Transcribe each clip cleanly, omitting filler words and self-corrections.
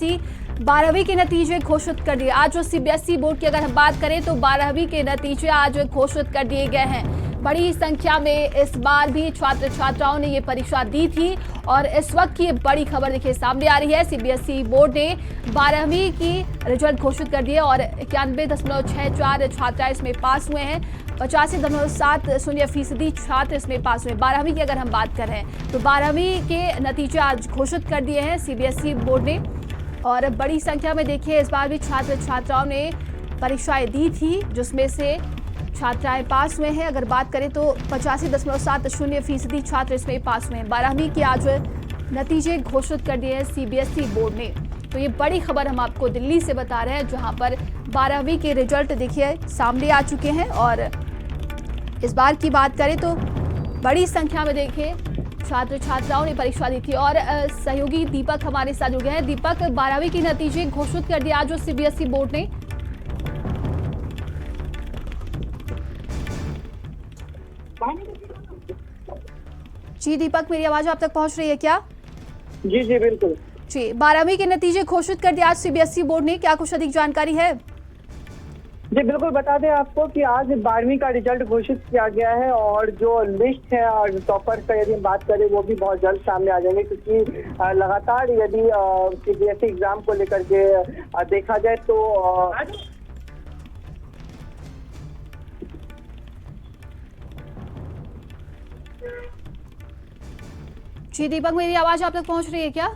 12वीं के नतीजे घोषित कर दिए। आज जो सीबीएसई बोर्ड की अगर हम बात करें तो 12वीं के नतीजे आज घोषित कर दिए गए हैं। बड़ी संख्या में इस बार भी छात्र छात्राओं ने ये परीक्षा दी थी और इस वक्त की बड़ी खबर देखिए सामने आ रही है। सीबीएसई बोर्ड ने 12वीं की रिजल्ट घोषित कर दिए और 91.64 छात्र इसमें पास हुए हैं। 85.70% छात्र इसमें पास हुए। 12वीं की अगर हम बात कर रहे हैं तो 12वीं के नतीजे आज घोषित कर दिए हैं सीबीएसई बोर्ड ने और बड़ी संख्या में देखिए इस बार भी छात्र छात्राओं ने परीक्षाएं दी थी जिसमें से छात्राएं पास हुए हैं। अगर बात करें तो 85.70% छात्र इसमें पास हुए हैं। 12वीं की आज नतीजे घोषित कर दिए हैं सीबीएसई बोर्ड ने। तो ये बड़ी खबर हम आपको दिल्ली से बता रहे हैं जहां पर 12वीं के रिजल्ट देखिए सामने आ चुके हैं और इस बार की बात करें तो बड़ी संख्या में देखिए छात्र छात्राओं ने परीक्षा दी थी और सहयोगी दीपक हमारे साथ जुड़ गए हैं। दीपक, 12वीं के नतीजे घोषित कर दिया आज सीबीएसई बोर्ड ने। जी दीपक, मेरी आवाज आप तक पहुंच रही है क्या? जी जी बिल्कुल जी, 12वीं के नतीजे घोषित कर दिया आज सीबीएसई बोर्ड ने, क्या कुछ अधिक जानकारी है? जी बिल्कुल, बता दें आपको कि आज 12वीं का रिजल्ट घोषित किया गया है और जो लिस्ट है और टॉपर्स का यदि हम बात करें वो भी बहुत जल्द सामने आ जाएंगे क्योंकि लगातार यदि सीबीएसई एग्जाम को लेकर के देखा जाए तो जी दीपक, मेरी आवाज आप तक पहुंच रही है क्या?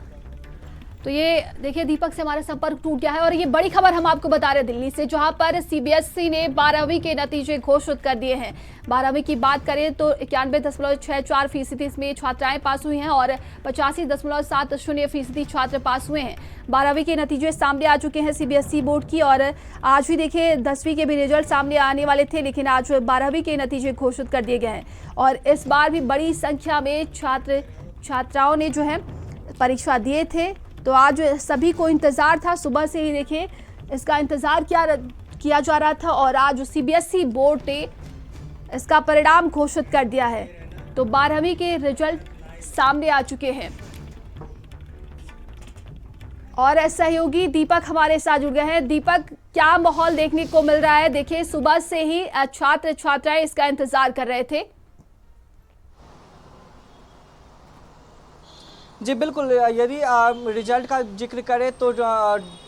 तो ये देखिए दीपक से हमारा संपर्क टूट गया है और ये बड़ी खबर हम आपको बता रहे हैं दिल्ली से जहां पर सीबीएसई ने 12वीं के नतीजे घोषित कर दिए हैं। 12वीं की बात करें तो 91.64% इसमें छात्राएं पास हुई हैं और 85.70% छात्र पास हुए हैं। 12वीं के नतीजे सामने आ चुके हैं सीबीएसई बोर्ड की और आज भी देखिए 10वीं के भी रिजल्ट सामने आने वाले थे लेकिन आज 12वीं के नतीजे घोषित कर दिए गए हैं और इस बार भी बड़ी संख्या में छात्र छात्राओं ने जो है परीक्षा दिए थे। तो आज सभी को इंतज़ार था, सुबह से ही देखिए इसका इंतज़ार किया जा रहा था और आज सीबीएसई बोर्ड ने इसका परिणाम घोषित कर दिया है। तो 12वीं के रिजल्ट सामने आ चुके हैं और सहयोगी दीपक हमारे साथ जुड़ गए हैं। दीपक, क्या माहौल देखने को मिल रहा है? देखिए सुबह से ही छात्र छात्राएं इसका इंतज़ार कर रहे थे। जी बिल्कुल, यदि रिजल्ट का जिक्र करें तो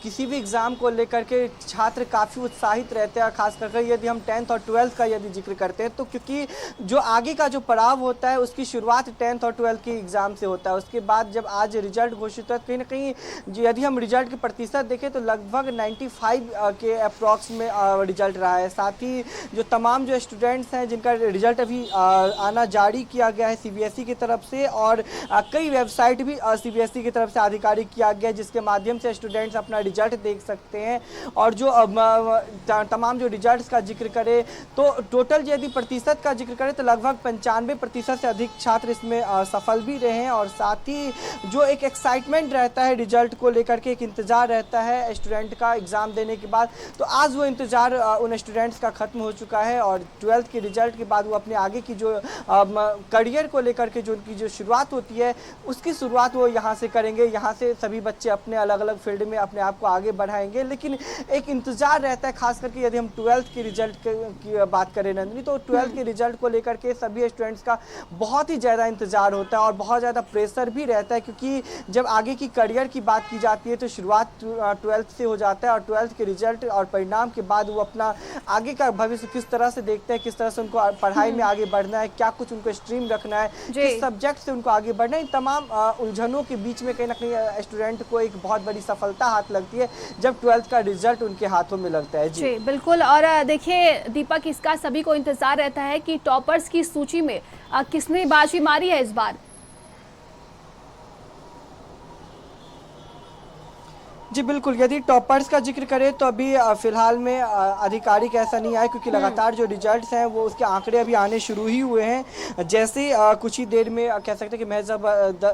किसी भी एग्ज़ाम को लेकर के छात्र काफ़ी उत्साहित रहते हैं। खास करके यदि हम 10th और 12th का यदि जिक्र करते हैं तो क्योंकि जो आगे का जो पड़ाव होता है उसकी शुरुआत 10th और 12th के एग्ज़ाम से होता है। उसके बाद जब आज रिजल्ट घोषित है कहीं ना कहीं यदि हम रिजल्ट के प्रतिशत देखें तो लगभग 95 के अप्रॉक्स में रिजल्ट रहा है। साथ ही जो तमाम जो स्टूडेंट्स हैं जिनका रिजल्ट अभी आना जारी किया गया है सीबीएसई की तरफ से और कई वेबसाइट भी सीबीएसई की तरफ से आधिकारिक किया गया जिसके माध्यम से स्टूडेंट्स अपना रिजल्ट देख सकते हैं। और जो तमाम जो रिजल्ट्स का जिक्र करें तो टोटल यदि प्रतिशत का जिक्र करें तो लगभग 95% से अधिक छात्र इसमें सफल भी रहे हैं। और साथ ही जो एक एक्साइटमेंट रहता है रिजल्ट को लेकर के, एक इंतज़ार रहता है स्टूडेंट का एग्ज़ाम देने के बाद, तो आज वो इंतज़ार उन स्टूडेंट्स का ख़त्म हो चुका है और 12th के रिजल्ट के बाद वो अपने आगे की जो करियर को लेकर के जो उनकी जो शुरुआत होती है उसकी शुरुआत वो यहाँ से करेंगे। यहाँ से सभी बच्चे अपने अलग अलग फील्ड में अपने आप को आगे बढ़ाएंगे लेकिन एक इंतज़ार रहता है। खास करके यदि हम 12th के रिजल्ट की बात करें नंदिनी, तो 12th के रिजल्ट को लेकर के सभी स्टूडेंट्स का बहुत ही ज़्यादा इंतज़ार होता है और बहुत ज़्यादा प्रेशर भी रहता है क्योंकि जब आगे की करियर की बात की जाती है तो शुरुआत 12th से हो जाता है और 12th के रिजल्ट और परिणाम के बाद वो अपना आगे का भविष्य किस तरह से देखते हैं, किस तरह से उनको पढ़ाई में आगे बढ़ना है, क्या कुछ उनको स्ट्रीम रखना है, किस सब्जेक्ट से उनको आगे बढ़ना है, इन तमाम उलझनों के बीच में कहीं ना कहीं स्टूडेंट को एक बहुत बड़ी सफलता हाथ लगती है जब 12th का रिजल्ट उनके हाथों में लगता है। जी बिल्कुल, और देखिए दीपक, इसका सभी को इंतजार रहता है कि टॉपर्स की सूची में किसने बाजी मारी है इस बार। जी बिल्कुल, यदि टॉपर्स का जिक्र करें तो अभी फ़िलहाल में आधिकारिक ऐसा नहीं आया क्योंकि लगातार जो रिजल्ट्स हैं वो उसके आंकड़े अभी आने शुरू ही हुए हैं। जैसे कुछ ही देर में कह सकते हैं कि महज अब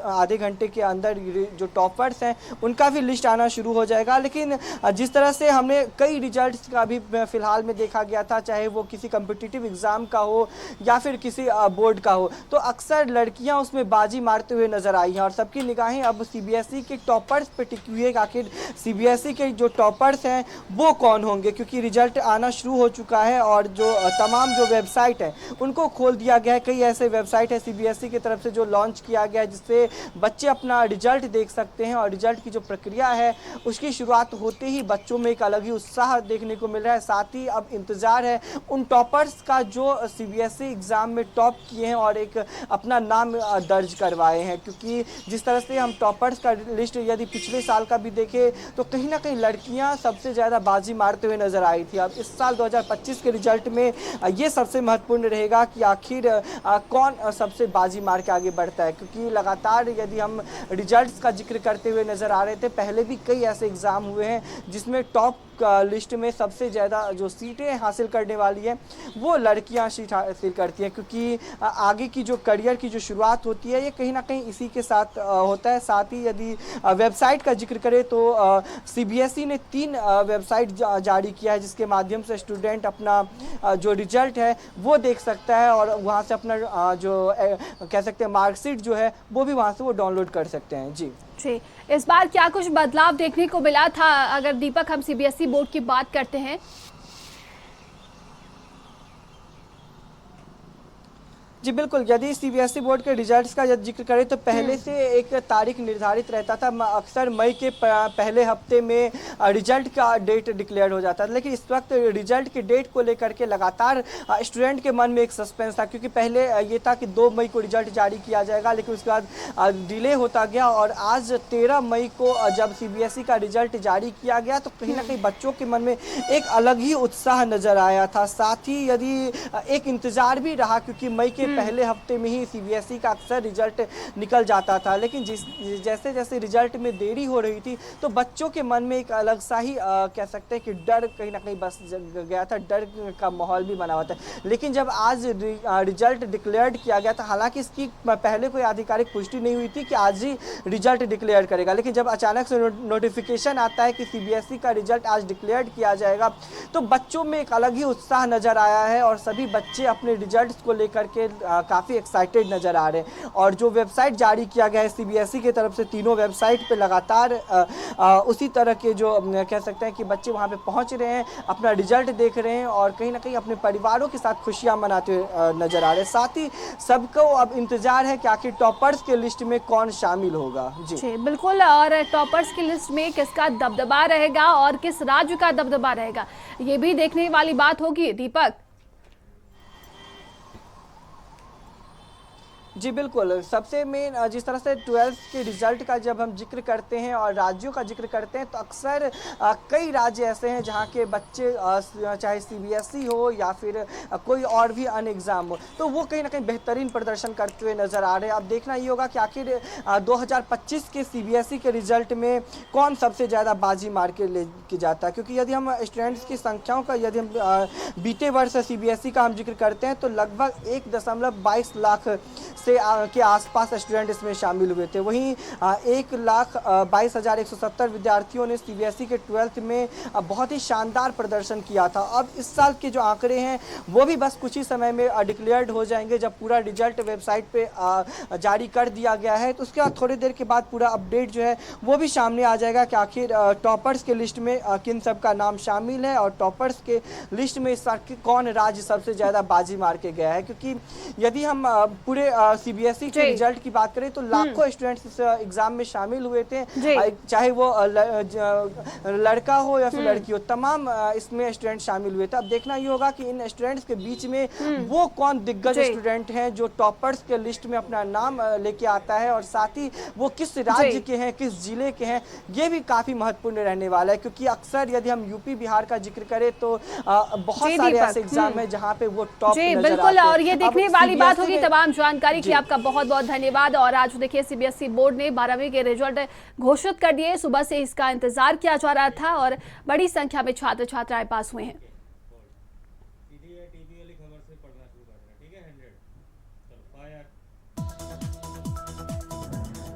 आधे घंटे के अंदर जो टॉपर्स हैं उनका भी लिस्ट आना शुरू हो जाएगा। लेकिन जिस तरह से हमने कई रिजल्ट्स का अभी फ़िलहाल में देखा गया था, चाहे वो किसी कम्पिटिटिव एग्ज़ाम का हो या फिर किसी बोर्ड का हो, तो अक्सर लड़कियाँ उसमें बाजी मारते हुए नज़र आई हैं और सबकी निगाहें अब सीबीएसई के टॉपर्स पर टिकी हुई है। आखिर सीबीएसई के जो टॉपर्स हैं वो कौन होंगे, क्योंकि रिजल्ट आना शुरू हो चुका है और जो तमाम जो वेबसाइट है उनको खोल दिया गया है। कई ऐसे वेबसाइट है सीबीएसई की तरफ से जो लॉन्च किया गया है जिससे बच्चे अपना रिजल्ट देख सकते हैं, और रिजल्ट की जो प्रक्रिया है उसकी शुरुआत होते ही बच्चों में एक अलग ही उत्साह देखने को मिल रहा है। साथ ही अब इंतजार है उन टॉपर्स का जो सीबीएसई एग्जाम में टॉप किए हैं और एक अपना नाम दर्ज करवाए हैं, क्योंकि जिस तरह से हम टॉपर्स का लिस्ट यदि पिछले साल का भी देखें तो कहीं ना कहीं लड़कियां सबसे ज़्यादा बाजी मारते हुए नजर आई थी। अब इस साल 2025 के रिजल्ट में ये सबसे महत्वपूर्ण रहेगा कि आखिर कौन सबसे बाजी मार के आगे बढ़ता है, क्योंकि लगातार यदि हम रिजल्ट्स का जिक्र करते हुए नजर आ रहे थे, पहले भी कई ऐसे एग्ज़ाम हुए हैं जिसमें टॉप लिस्ट में सबसे ज़्यादा जो सीटें हासिल करने वाली है वो लड़कियां सीट हासिल करती हैं, क्योंकि आगे की जो करियर की जो शुरुआत होती है ये कहीं ना कहीं इसी के साथ होता है। साथ ही यदि वेबसाइट का जिक्र करें तो सीबीएसई ने 3 वेबसाइट जारी किया है जिसके माध्यम से स्टूडेंट अपना जो रिजल्ट है वो देख सकता है और वहाँ से अपना जो कह सकते हैं मार्कशीट जो है वो भी वहाँ से वो डाउनलोड कर सकते हैं। जी इस बार क्या कुछ बदलाव देखने को मिला था, अगर दीपक हम सीबीएसई बोर्ड की बात करते हैं? जी बिल्कुल, यदि सीबीएसई बोर्ड के रिजल्ट्स का यदि जिक्र करें तो पहले से एक तारीख निर्धारित रहता था, अक्सर मई के पहले हफ्ते में रिजल्ट का डेट डिक्लेयर हो जाता था, लेकिन इस वक्त रिजल्ट की डेट को लेकर के लगातार स्टूडेंट के मन में एक सस्पेंस था, क्योंकि पहले ये था कि 2 मई को रिजल्ट जारी किया जाएगा, लेकिन उसके बाद डिले होता गया और आज 13 मई को जब सीबीएसई का रिजल्ट जारी किया गया तो कहीं ना कहीं बच्चों के मन में एक अलग ही उत्साह नजर आया था। साथ ही यदि एक इंतजार भी रहा, क्योंकि मई के पहले हफ्ते में ही सीबीएसई का अक्सर रिजल्ट निकल जाता था, लेकिन जैसे जैसे रिजल्ट में देरी हो रही थी तो बच्चों के मन में एक अलग सा ही कह सकते हैं कि डर कहीं ना कहीं बस गया था, डर का माहौल भी बना हुआ था। लेकिन जब आज रिजल्ट डिक्लेयर्ड किया गया था, हालांकि इसकी पहले कोई आधिकारिक पुष्टि नहीं हुई थी कि आज ही रिजल्ट डिक्लेयर करेगा, लेकिन जब अचानक से नोटिफिकेशन आता है कि सीबीएसई का रिजल्ट आज डिक्लेयर्ड किया जाएगा तो बच्चों में एक अलग ही उत्साह नजर आया है और सभी बच्चे अपने रिजल्ट को लेकर के काफ़ी एक्साइटेड नज़र आ रहे हैं। और जो वेबसाइट जारी किया गया है सीबीएसई की तरफ से, तीनों वेबसाइट पे लगातार उसी तरह के जो कह सकते हैं कि बच्चे वहाँ पे पहुँच रहे हैं, अपना रिजल्ट देख रहे हैं और कहीं ना कहीं अपने परिवारों के साथ खुशियाँ मनाते हुए नज़र आ रहे हैं। साथ ही सबको अब इंतजार है कि आखिर टॉपर्स के लिस्ट में कौन शामिल होगा। जी बिल्कुल, और टॉपर्स की लिस्ट में किसका दबदबा रहेगा और किस राज्य का दबदबा रहेगा ये भी देखने वाली बात होगी दीपक। जी बिल्कुल, सबसे मेन जिस तरह से 12th के रिज़ल्ट का जब हम जिक्र करते हैं और राज्यों का जिक्र करते हैं तो अक्सर कई राज्य ऐसे हैं जहां के बच्चे चाहे सीबीएसई हो या फिर कोई और भी अन्य एग्ज़ाम हो तो वो कहीं ना कहीं बेहतरीन प्रदर्शन करते हुए नज़र आ रहे हैं। अब देखना ये होगा कि आखिर 2025 के सीबीएसई के रिज़ल्ट में कौन सबसे ज़्यादा बाजी मार के लेके जाता है, क्योंकि यदि हम स्टूडेंट्स की संख्याओं का यदि हम बीते वर्ष सीबीएसई का हम जिक्र करते हैं तो लगभग 1.22 लाख से के आसपास स्टूडेंट इसमें शामिल हुए थे। वहीं 1,22,170 विद्यार्थियों ने सीबीएसई के 12th में बहुत ही शानदार प्रदर्शन किया था। अब इस साल के जो आंकड़े हैं वो भी बस कुछ ही समय में डिक्लेयर्ड हो जाएंगे। जब पूरा रिजल्ट वेबसाइट पे जारी कर दिया गया है तो उसके बाद थोड़ी देर के बाद पूरा अपडेट जो है वो भी सामने आ जाएगा कि आखिर टॉपर्स के लिस्ट में किन सब का नाम शामिल है और टॉपर्स के लिस्ट में इस बार कौन राज्य सबसे ज़्यादा बाजी मार के गया है। क्योंकि यदि हम पूरे सीबीएसई के रिजल्ट की बात करें तो लाखों स्टूडेंट्स इस एग्जाम में शामिल हुए थे, चाहे वो लड़का हो या फिर लड़की हो, तमाम इसमें स्टूडेंट शामिल हुए थे। अब देखना ये होगा कि इन स्टूडेंट्स के बीच में वो कौन दिग्गज स्टूडेंट हैं जो टॉपर्स के लिस्ट में अपना नाम लेके आता है और साथ ही वो किस राज्य के हैं, किस जिले के हैं, ये भी काफी महत्वपूर्ण रहने वाला है। क्योंकि अक्सर यदि हम यूपी बिहार का जिक्र करें तो बहुत सारे ऐसे एग्जाम है जहाँ पे वो टॉप नजर आते हैं। बिल्कुल, और ये देखने वाली बात होगी। तमाम जानकारी की आपका बहुत बहुत धन्यवाद। और आज देखिए सीबीएसई बोर्ड ने 12वीं के रिजल्ट घोषित कर दिए। सुबह से इसका इंतजार किया जा रहा था और बड़ी संख्या में छात्र छात्राएं पास हुए हैं।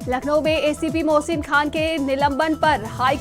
लखनऊ में एसीपी मोहसिन खान के निलंबन पर हाई